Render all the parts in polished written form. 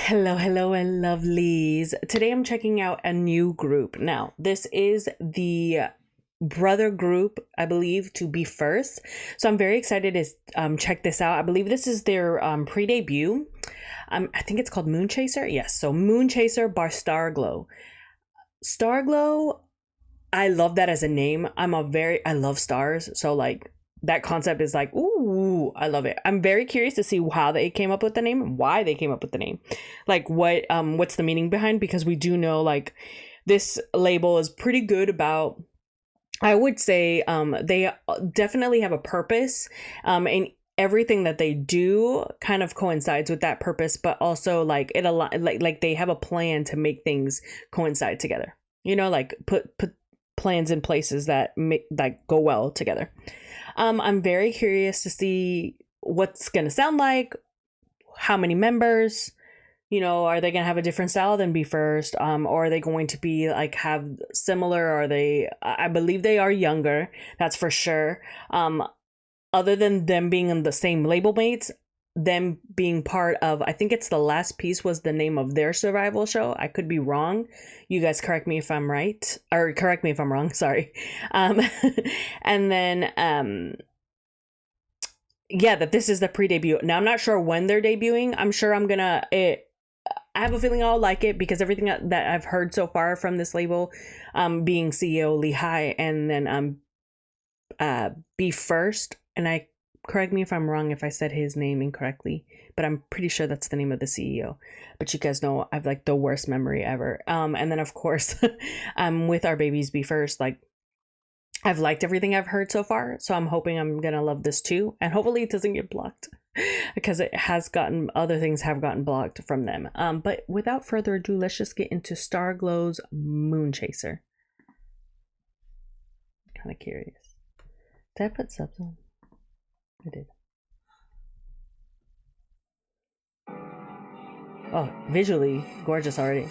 Hello, and lovelies. Today I'm checking out a new group. Now, this is the brother group, I believe, to Be First. So I'm very excited to check this out. I believe this is their pre-debut. I think it's called Moonchaser. Yes, so Moonchaser by STARGLOW. STARGLOW, I love that as a name. I love stars. So like that concept is like, ooh, I love it. I'm very curious to see how they came up with the name, why they came up with the name, like what's the meaning behind, because we do know like this label is pretty good about, I would say, they definitely have a purpose, and everything that they do kind of coincides with that purpose, but also like like they have a plan to make things coincide together. You know, like put plans in places that make like go well together. I'm very curious to see what's gonna sound like, how many members, you know, are they gonna have a different style than Be First? Or are they going to be like have similar? Are they? I believe they are younger. That's for sure. Other than them being in the same label mates, them being part of, I think it's The Last Piece was the name of their survival show. I could be wrong. You guys correct me if I'm right, or correct me if I'm wrong. Sorry. And then yeah, that this is the pre-debut. Now I'm not sure when they're debuting. I'm sure I have a feeling I'll like it because everything that I've heard so far from this label, being CEO Lehigh, and then Be First, and I correct me if I'm wrong if I said his name incorrectly, but I'm pretty sure that's the name of the CEO. But you guys know I've like the worst memory ever. And then of course, with our babies Be First, like I've liked everything I've heard so far, so I'm hoping I'm gonna love this too, and hopefully it doesn't get blocked because other things have gotten blocked from them. But without further ado, let's just get into STARGLOW's Moonchaser. Kind of curious. Did I put subs on? I did. Oh, visually gorgeous already.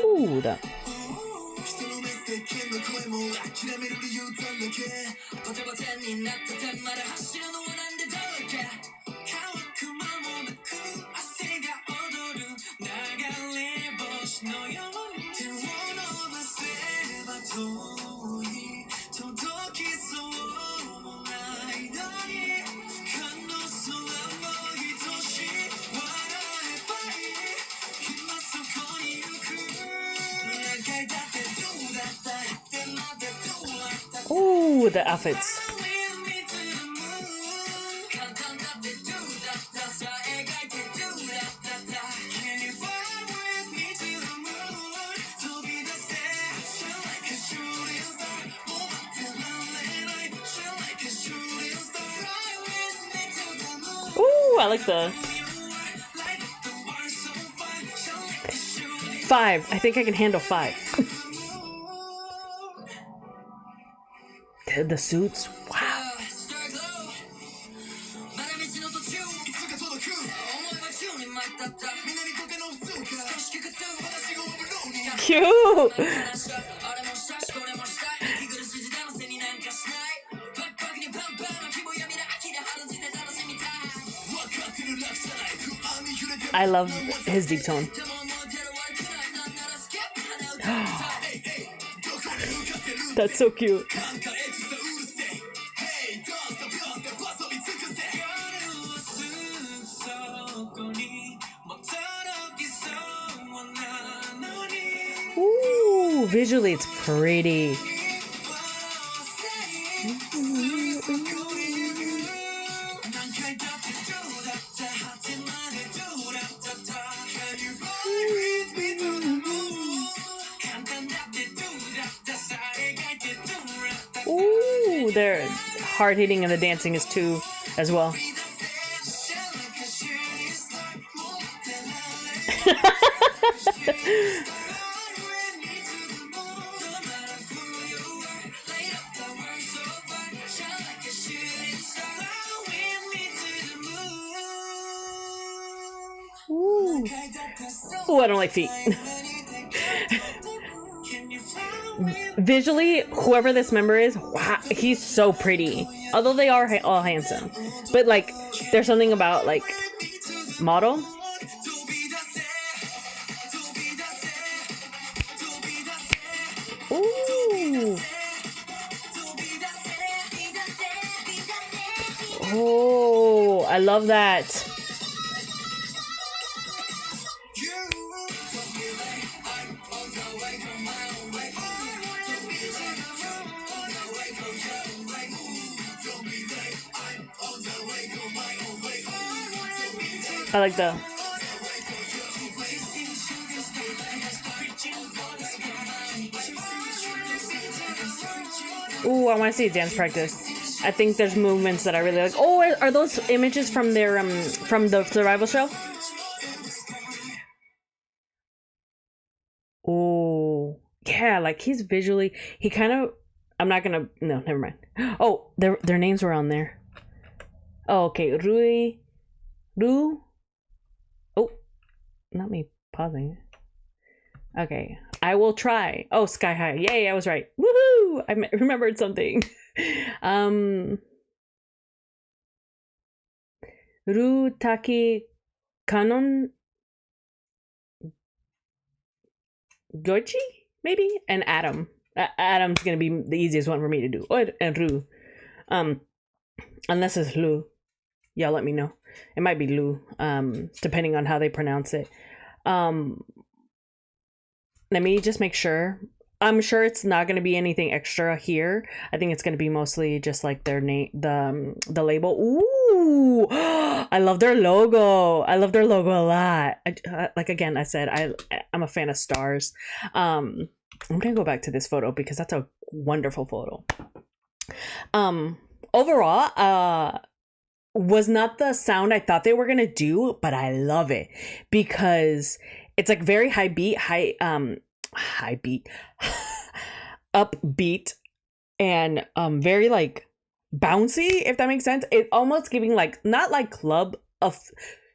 Ooh, that. Ooh, the outfits. Ooh, I like the 5. I think I can handle 5. The suits, wow. Cute. I love his deep tone. That's so cute. Ooh, visually it's pretty. Ooh, they're hard hitting and the dancing is too as well. Oh, I don't like feet. Visually, whoever this member is, wow, he's so pretty. Although they are all handsome, but like, there's something about like model. Ooh. Oh, I love that. I like the. Ooh, I want to see a dance practice. I think there's movements that I really like. Oh, are those images from their from the survival show? Oh, yeah, like he's visually, he kind of, I'm not gonna, no, never mind. Oh, their names were on there. Oh, okay, Ru, oh, not me pausing. Okay, I will try. Oh, Sky High, yay, I was right. Woohoo! I remembered something. Ru Taki Kanon Gochi, maybe? And Adam. Adam's gonna be the easiest one for me to do. Oh, and Ru. Unless it's Lu. Y'all let me know. It might be Lu, depending on how they pronounce it. Let me just make sure. I'm sure it's not going to be anything extra here. I think it's going to be mostly just like their name, the label. Ooh, I love their logo. I love their logo a lot. Like again, I said I'm a fan of stars. I'm gonna go back to this photo because that's a wonderful photo. Overall, was not the sound I thought they were gonna do, but I love it because it's like very high beat, upbeat, and very like bouncy, if that makes sense. It almost giving like, not like club of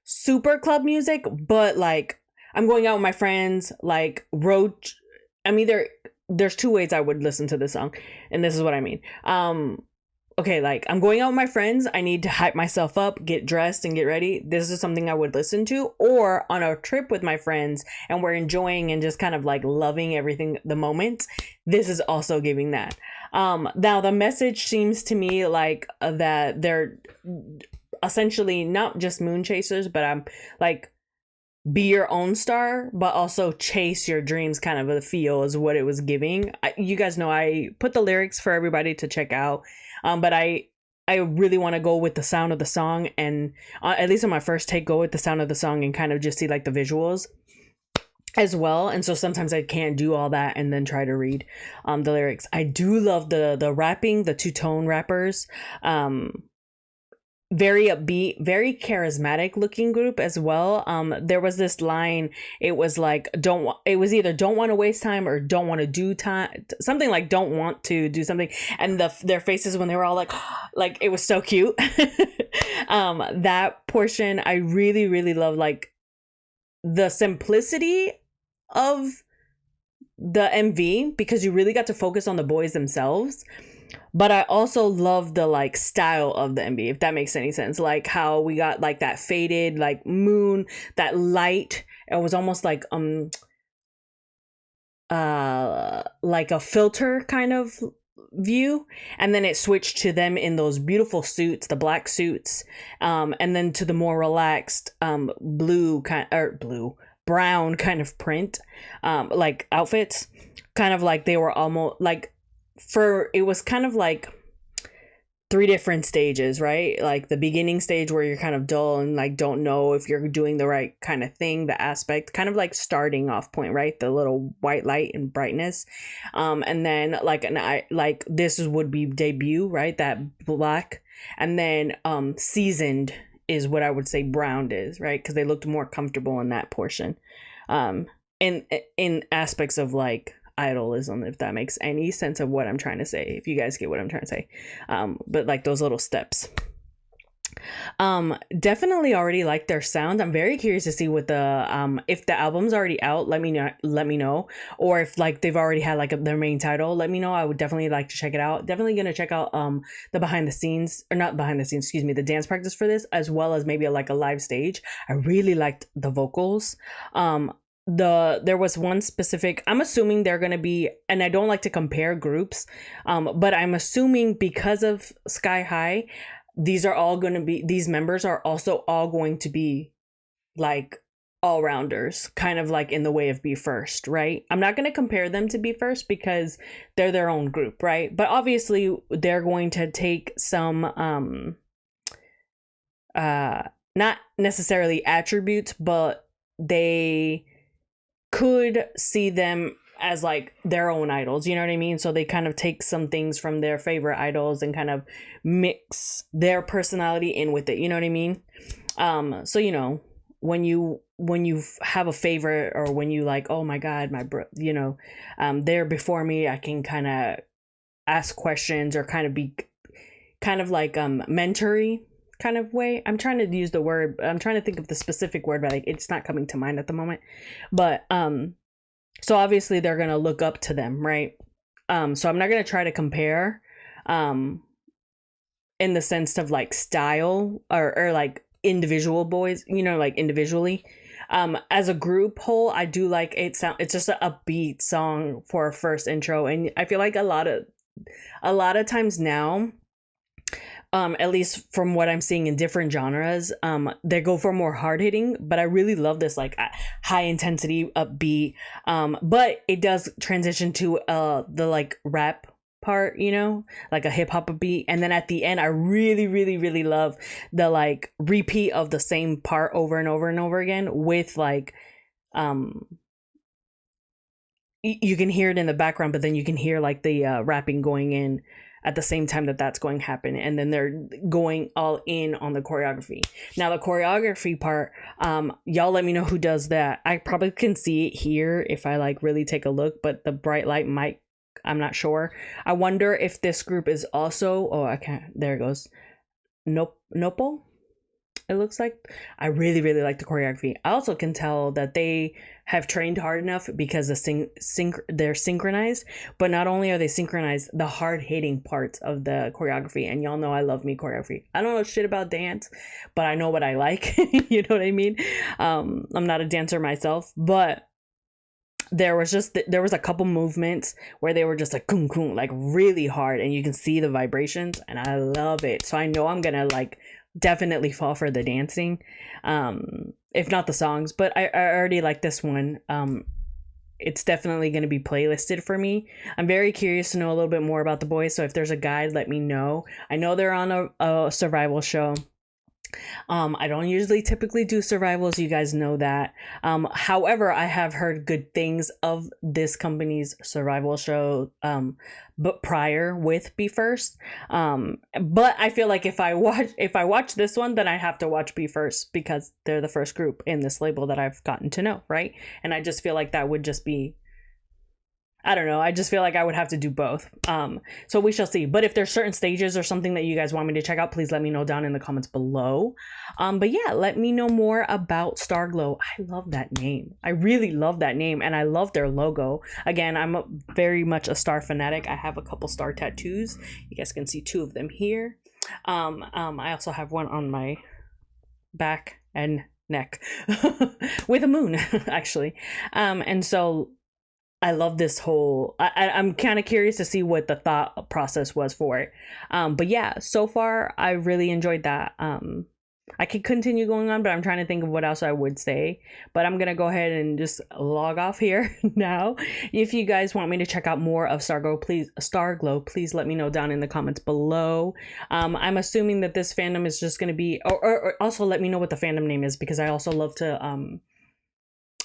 super club music, but like I'm going out with my friends, like road. I mean, there's two ways I would listen to this song, and this is what I mean. Okay, like I'm going out with my friends, I need to hype myself up, get dressed and get ready. This is something I would listen to. Or on a trip with my friends and we're enjoying and just kind of like loving everything, the moment. This is also giving that. Now the message seems to me like that they're essentially not just Moonchasers, but I'm like, be your own star, but also chase your dreams, kind of a feel is what it was giving. You guys know I put the lyrics for everybody to check out, but I really want to go with the sound of the song, and at least on my first take, go with the sound of the song and kind of just see like the visuals as well. And so sometimes I can't do all that and then try to read the lyrics. I do love the rapping, the two-tone rappers. Very upbeat, very charismatic looking group as well. There was this line, it was like, it was either don't want to waste time or don't want to do time, something like don't want to do something. And their faces when they were all like it was so cute. That portion, I really, really love, like the simplicity of the MV, because you really got to focus on the boys themselves. But I also love the like style of the MV, if that makes any sense. Like how we got like that faded like moon, that light. It was almost like a filter kind of view, and then it switched to them in those beautiful suits, the black suits, and then to the more relaxed brown kind of print, like outfits, kind of like they were almost like, it was kind of like 3 different stages, right? Like the beginning stage where you're kind of dull and like don't know if you're doing the right kind of thing, the aspect, kind of like starting off point, right? The little white light and brightness, and then like this would be debut, right? That black, and then seasoned is what I would say brown is, right? Because they looked more comfortable in that portion, in aspects of like idolism, if that makes any sense of what I'm trying to say, if you guys get what I'm trying to say, but like those little steps. Definitely already like their sound. I'm very curious to see what the if the album's already out, let me know. Or if like they've already had like their main title, let me know. I would definitely like to check it out. Definitely gonna check out the behind the scenes, or not behind the scenes, excuse me, the dance practice for this, as well as maybe like a live stage. I really liked the vocals. There was one specific, I'm assuming they're going to be, and I don't like to compare groups, but I'm assuming because of Sky High, these members are also all going to be like all rounders, kind of like in the way of Be First, right? I'm not going to compare them to Be First because they're their own group, right? But obviously they're going to take some not necessarily attributes, but they could see them as like their own idols, you know what I mean? So they kind of take some things from their favorite idols and kind of mix their personality in with it, you know what I mean? So you know, when you have a favorite, or when you like, oh my god, they're before me, I can kind of ask questions, or kind of be kind of like mentory kind of way. I'm trying to use the word, I'm trying to think of the specific word, but like it's not coming to mind at the moment. But so obviously they're gonna look up to them, right? So I'm not gonna try to compare in the sense of like style, or like individual boys, you know, like individually. As a group whole, I do like it. It's just an upbeat song for a first intro, and I feel like a lot of times now, at least from what I'm seeing in different genres, they go for more hard hitting, but I really love this like high intensity upbeat. But it does transition to the like rap part, you know, like a hip hop beat, and then at the end I really really really love the like repeat of the same part over and over and over again, with like you can hear it in the background, but then you can hear like the rapping going in at the same time that that's going to happen, and then they're going all in on the choreography. Now the choreography part, y'all let me know who does that. I probably can see it here if I like really take a look, but the bright light might, I'm not sure. I wonder if this group is also, oh I can't, there it goes, Nopo, it looks like. I really really like the choreography. I also can tell that they have trained hard enough, because they're synchronized, but not only are they synchronized, the hard hitting parts of the choreography, and y'all know I love me choreography. I don't know shit about dance, but I know what I like. You know what I mean? I'm not a dancer myself, but there was a couple movements where they were just like kung kung, like really hard, and you can see the vibrations, and I love it. So I know I'm gonna like definitely fall for the dancing, if not the songs, but I already like this one. It's definitely going to be playlisted for me. I'm very curious to know a little bit more about the boys, so if there's a guide, let me know. I know they're on a survival show. I don't usually typically do survivals, you guys know that. However, I have heard good things of this company's survival show, but prior with Be First. But I feel like if I watch this one, then I have to watch Be First, because they're the first group in this label that I've gotten to know, right? And I just feel like that would just be, I don't know. I just feel like I would have to do both. So we shall see. But if there's certain stages or something that you guys want me to check out, please let me know down in the comments below. But yeah, let me know more about STARGLOW. I love that name. I really love that name, and I love their logo. Again, I'm very much a star fanatic. I have a couple star tattoos. You guys can see 2 of them here. I also have one on my back and neck with a moon, actually. And so I love this whole, I'm kind of curious to see what the thought process was for it. But yeah, so far I really enjoyed that. I could continue going on, but I'm trying to think of what else I would say. But I'm going to go ahead and just log off here now. If you guys want me to check out more of STARGLOW, please let me know down in the comments below. I'm assuming that this fandom is just going to be, or also let me know what the fandom name is, because I also love to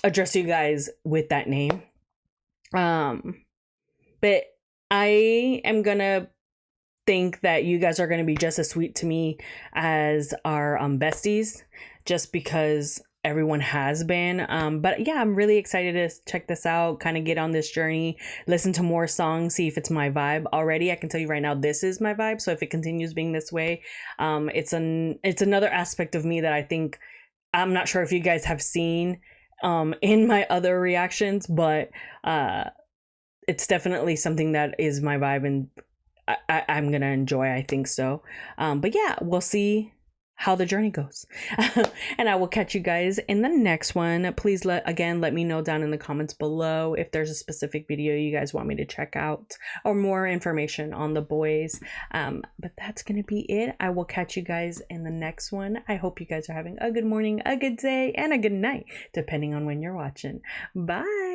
address you guys with that name. But I am gonna think that you guys are gonna be just as sweet to me as our besties, just because everyone has been. But yeah, I'm really excited to check this out, kind of get on this journey, listen to more songs, see if it's my vibe. Already I can tell you right now, this is my vibe. So if it continues being this way, it's another aspect of me that I think, I'm not sure if you guys have seen in my other reactions, but it's definitely something that is my vibe, and I'm gonna enjoy, I think so. But yeah, we'll see how the journey goes. And I will catch you guys in the next one. Please let me know down in the comments below if there's a specific video you guys want me to check out, or more information on the boys. But that's gonna be it. I will catch you guys in the next one. I hope you guys are having a good morning, a good day, and a good night, depending on when you're watching. Bye.